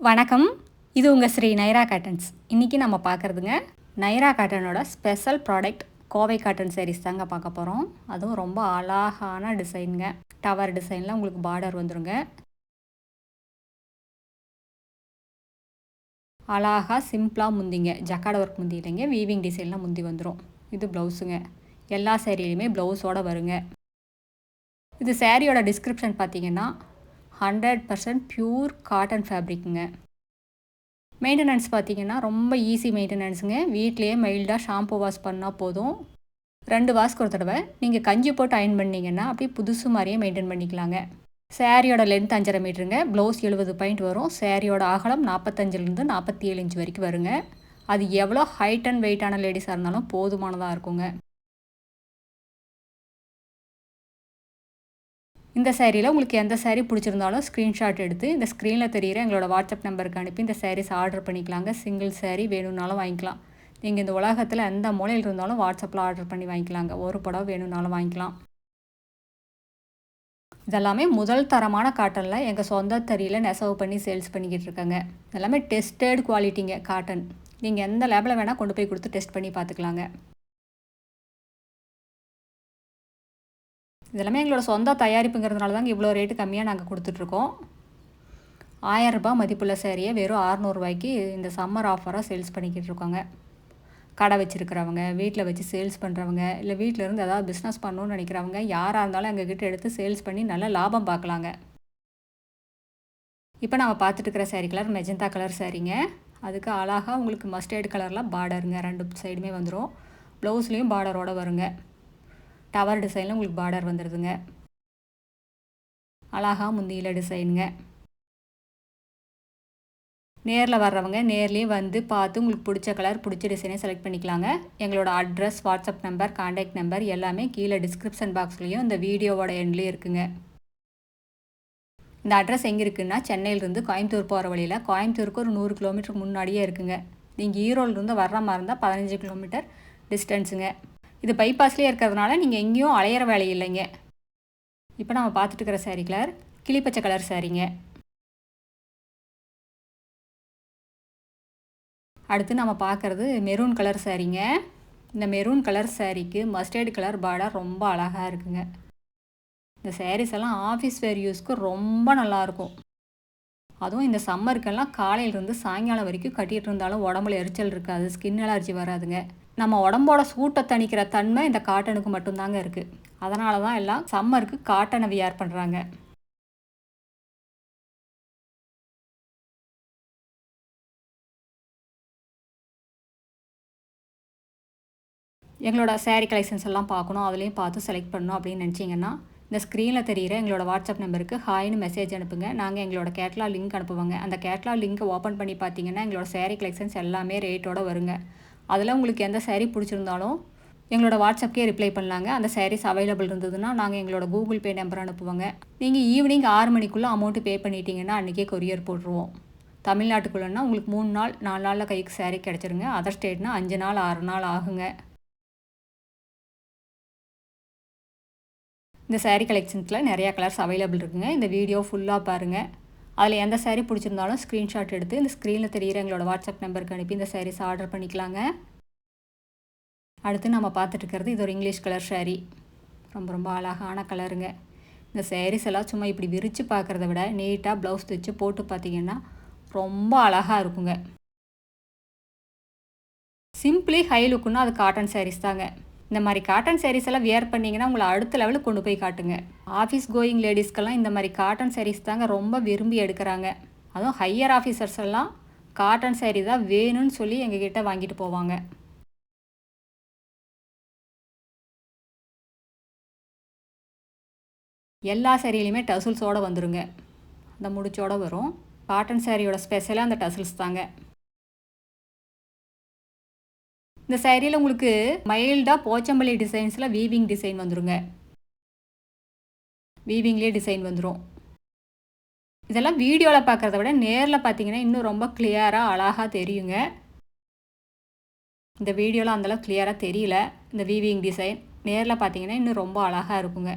வணக்கம். இது உங்கள் ஸ்ரீ நைரா காட்டன்ஸ். இன்றைக்கி நம்ம பார்க்குறதுங்க நைரா காட்டனோட special product Kovai cotton sarees தாங்க பார்க்க போகிறோம். அதுவும் ரொம்ப அழகான டிசைனுங்க. டவர் டிசைனில் உங்களுக்கு பார்டர் வந்துருங்க. அழகாக சிம்பிளாக முந்திங்க. ஜக்கார்ட் ஒர்க் முந்தி இல்லைங்க, வீவிங் டிசைனில் முந்தி வந்துடும். இது ப்ளவுஸுங்க. எல்லா சேரீலையுமே ப்ளவுஸோடு வருங்க. இது சேரீயோட டிஸ்கிரிப்ஷன் பார்த்தீங்கன்னா 100% பியூர் காட்டன் ஃபேப்ரிக்குங்க. மெயின்டெனன்ஸ் பார்த்தீங்கன்னா ரொம்ப ஈஸி மெயின்டெனன்ஸுங்க. வீட்லேயே மைல்டாக ஷாம்பு வாஷ் பண்ணால் போதும். 2 வாஷ்க்கு ஒரு தடவை நீங்கள் கஞ்சி போட்டு அயன் பண்ணிங்கன்னா அப்படியே புதுசு மாதிரியே மெயின்டைன் பண்ணிக்கலாங்க. சேரீயோட லென்த் 5.5 மீட்டருங்க. ப்ளவுஸ் 70 பாயிண்ட் வரும். சேரீயோட அகலம் 45லேருந்து 47 இன்ச் வரைக்கும் வருங்க. அது எவ்வளோ ஹைட் அண்ட் வெயிட்டான லேடிஸாக இருந்தாலும் போதுமானதாக இருக்குங்க. இந்த சேரீயில் உங்களுக்கு எந்த சேரீ பிடிச்சிருந்தாலும் ஸ்க்ரீன்ஷாட் எடுத்து இந்த ஸ்க்ரீனில் தெரிகிற எங்களோட வாட்ஸ்அப் நம்பருக்கு அனுப்பி இந்த சாரீஸ் ஆர்டர் பண்ணிக்கலாங்க. சிங்கிள் சேரீ வேணும்னாலும் வாங்கிக்கலாம். நீங்கள் இந்த உலகத்தில் எந்த மூலையில் இருந்தாலும் வாட்ஸ்அப்பில் ஆர்டர் பண்ணி வாங்கிக்கலாங்க. ஒரு புடவை வேணும்னாலும் வாங்கிக்கலாம். இதெல்லாமே முதல் தரமான காட்டனில் எங்கள் சொந்த தறியில் நெசவு பண்ணி சேல்ஸ் பண்ணிக்கிட்டு இருக்காங்க. எல்லாமே டெஸ்டட் குவாலிட்டிங்க காட்டன். நீங்கள் எந்த லேபில் வேணால் கொண்டு போய் கொடுத்து டெஸ்ட் பண்ணி பார்த்துக்கலாங்க. இதெல்லாமே எங்களோட சொந்த தயாரிப்புங்கிறதுனால தாங்க இவ்வளோ ரேட்டு கம்மியாக நாங்கள் கொடுத்துட்ருக்கோம். 1000 ரூபாய் மதிப்புள்ள சேரீயை வெறும் 600 ரூபாய்க்கு இந்த சம்மர் ஆஃபராக சேல்ஸ் பண்ணிக்கிட்டு இருக்கோங்க. கடை வச்சுருக்கிறவங்க, வீட்டில் வச்சு சேல்ஸ் பண்ணுறவங்க, இல்லை வீட்டில் இருந்து ஏதாவது பிஸ்னஸ் பண்ணணுன்னு நினைக்கிறவங்க யாராக இருந்தாலும் எங்ககிட்ட எடுத்து சேல்ஸ் பண்ணி நல்ல லாபம் பார்க்கலாங்க. இப்போ நம்ம பார்த்துட்டு இருக்கிற சேரீ கலர் மெஜந்தா கலர் சேரீங்க. அதுக்கு அழகாக உங்களுக்கு மஸ்டர்ட் கலரில் பார்டருங்க. 2 சைடுமே வந்துடும். ப்ளவுஸ்லேயும் பார்டரோடு வருங்க. டவர் டிசைனில் உங்களுக்கு பார்டர் வந்துடுதுங்க. அழகாக முந்தியில் டிசைனுங்க. நேரில் வர்றவங்க நேர்லேயே வந்து பார்த்து உங்களுக்கு பிடிச்ச கலர் பிடிச்ச டிசைனை செலக்ட் பண்ணிக்கலாங்க. எங்களோட address, WhatsApp number, contact number எல்லாமே கீழே டிஸ்கிரிப்ஷன் பாக்ஸ்லேயும் இந்த வீடியோவோட எண்ட்லேயும் இருக்குங்க. இந்த அட்ரஸ் எங்கே இருக்குன்னா சென்னையிலேருந்து கோயம்புத்தூர் போகிற வழியில் கோயம்புத்தூருக்கு ஒரு 100 கிலோமீட்டருக்கு முன்னாடியே இருக்குங்க. நீங்கள் ஈரோடுலேருந்து வர்ற மாதிரி இருந்தால் 15 கிலோமீட்டர் டிஸ்டன்ஸுங்க. இது பைபாஸ்லேயே இருக்கிறதுனால நீங்கள் எங்கேயும் அலையிற வேலை இல்லைங்க. இப்போ நம்ம பார்த்துட்டு இருக்கிற சேரீ கலர் கிளிப்பச்சை கலர் சாரீங்க. அடுத்து நம்ம பார்க்குறது மெரூன் கலர் சாரீங்க. இந்த மெரூன் கலர் சாரீக்கு மஸ்டர்டு கலர் பார்டர் ரொம்ப அழகாக இருக்குங்க. இந்த சாரீஸ் எல்லாம் ஆஃபீஸ் வேர் யூஸ்க்கு ரொம்ப நல்லாயிருக்கும். அதுவும் இந்த சம்மருக்கெல்லாம் காலையிலேருந்து சாயங்காலம் வரைக்கும் கட்டிகிட்டு இருந்தாலும் உடம்புல எரிச்சல் இருக்காது, ஸ்கின் அலர்ஜி வராதுங்க. நம்ம உடம்போட சூட்டை தணிக்கிற தன்மை இந்த காட்டனுக்கு மட்டும்தாங்க இருக்குது. அதனால தான் எல்லாம் சம்மருக்கு காட்டனை வியர் பண்ணுறாங்க. எங்களோட சேரீ கலெக்ஷன்ஸ் எல்லாம் பார்க்கணும், அதுலேயும் பார்த்து செலக்ட் பண்ணணும் அப்படின்னு நினச்சிங்கன்னா இந்த ஸ்க்ரீனில் தெரிகிற எங்களோட வாட்ஸ்அப் நம்பருக்கு ஹாய்னு மெசேஜ் அனுப்புங்க. நாங்கள் எங்களோட கேட்லாக் லிங்க் அனுப்புவாங்க. அந்த கேட்லாக் லிங்க்கை ஓப்பன் பண்ணி பார்த்தீங்கன்னா எங்களோட சேரீ கலெக்ஷன்ஸ் எல்லாமே ரேட்டோடு வருங்க. அதில் உங்களுக்கு எந்த சேரீ பிடிச்சிருந்தாலும் எங்களோட வாட்ஸ்அப்கே ரிப்ளை பண்ணலாங்க. அந்த சாரீஸ் அவைலபிள் இருந்ததுன்னா நாங்கள் எங்களோட கூகுள் பே நம்பர் அனுப்புவோங்க. நீங்கள் ஈவினிங் 6 மணிக்குள்ளே அமௌண்ட்டு பே பண்ணிட்டீங்கன்னா அன்றைக்கே கொரியர் போட்டுருவோம். தமிழ்நாட்டுக்குள்ளேன்னா உங்களுக்கு 3 நாள் 4 நாளில் கைக்கு சேரீ கிடச்சிருங்க. அதர் ஸ்டேட்னா 5 நாள் 6 நாள் ஆகுங்க. இந்த சேரீ கலெக்ஷன்ஸில் நிறையா கலர்ஸ் அவைலபிள் இருக்குங்க. இந்த வீடியோ ஃபுல்லாக பாருங்கள். அதில் எந்த சேரீ பிடிச்சிருந்தாலும் ஸ்க்ரீன்ஷாட் எடுத்து இந்த ஸ்க்ரீனில் தெரிகிற எங்களோட வாட்ஸ்அப் நம்பருக்கு அனுப்பி இந்த சாரீஸ் ஆர்டர் பண்ணிக்கலாங்க. அடுத்து நம்ம பார்த்துட்டு இருக்கிறது இது ஒரு இங்கிலீஷ் கலர் சாரீ. ரொம்ப ரொம்ப அழகான கலருங்க. இந்த சாரீஸ் எல்லாம் சும்மா இப்படி விரித்து பார்க்குறத விட நீட்டாக ப்ளவுஸ் தைச்சு போட்டு பார்த்தீங்கன்னா ரொம்ப அழகாக இருக்குங்க. சிம்பிளி ஹை லுக்குன்னா அது காட்டன் சாரீஸ் தாங்க. இந்த மாதிரி காட்டன் சாரீஸ் எல்லாம் வியர் பண்ணிங்கன்னா உங்களை அடுத்த லெவலுக்கு கொண்டு போய் காட்டுங்க. ஆஃபீஸ் கோயிங் லேடிஸ்க்கெல்லாம் இந்த மாதிரி காட்டன் சாரீஸ் தாங்க ரொம்ப விரும்பி எடுக்கிறாங்க. அதுவும் ஹையர் ஆஃபீஸர்ஸ் எல்லாம் காட்டன் சாரீ தான் வேணும்னு சொல்லி எங்ககிட்ட வாங்கிட்டு போவாங்க. எல்லா சாரிலையுமே டசில்ஸோடு வந்துருங்க. அந்த முடிச்சோடு வரும். காட்டன் சாரியோட ஸ்பெஷலாக அந்த டசில்ஸ் தாங்க. இந்த சாரியில் உங்களுக்கு மைல்டாக போச்சம்பள்ளி டிசைன்ஸில் வீவிங் டிசைன் வந்துருங்க. வீவிங்லேயே டிசைன் வந்துடும். இதெல்லாம் வீடியோவில் பார்க்குறத விட நேரில் பார்த்தீங்கன்னா இன்னும் ரொம்ப கிளியராக அழகாக தெரியுங்க. இந்த வீடியோவில் அந்தளவுக்கு கிளியராக தெரியல. இந்த வீவிங் டிசைன் நேரில் பார்த்தீங்கன்னா இன்னும் ரொம்ப அழகாக இருக்குங்க.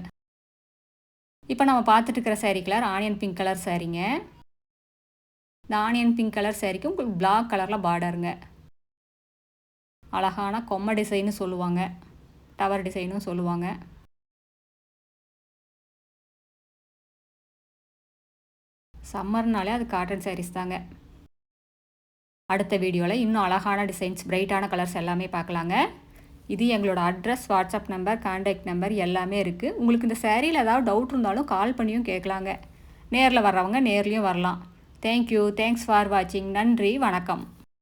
இப்போ நம்ம பார்த்துட்டு இருக்கிற saree colour onion pink colour சாரீங்க. இந்த ஆனியன் பிங்க் கலர் சாரீக்கு உங்களுக்கு பிளாக் கலரில் பார்டருங்க. அழகான கொம்மை டிசைன்னு சொல்லுவாங்க, டவர் டிசைனும் சொல்லுவாங்க. சம்மர்னாலே அது காட்டன் சாரீஸ் தாங்க. அடுத்த வீடியோவில் இன்னும் அழகான டிசைன்ஸ், பிரைட்டான கலர்ஸ் எல்லாமே பார்க்கலாங்க. இது எங்களோட address, WhatsApp number, contact number எல்லாமே இருக்குது. உங்களுக்கு இந்த சேரீயில் ஏதாவது டவுட் இருந்தாலும் கால் பண்ணியும் கேட்கலாங்க. நேரில் வர்றவங்க நேர்லேயும் வரலாம். தேங்க்யூ. தேங்க்ஸ் ஃபார் வாட்சிங். நன்றி. வணக்கம்.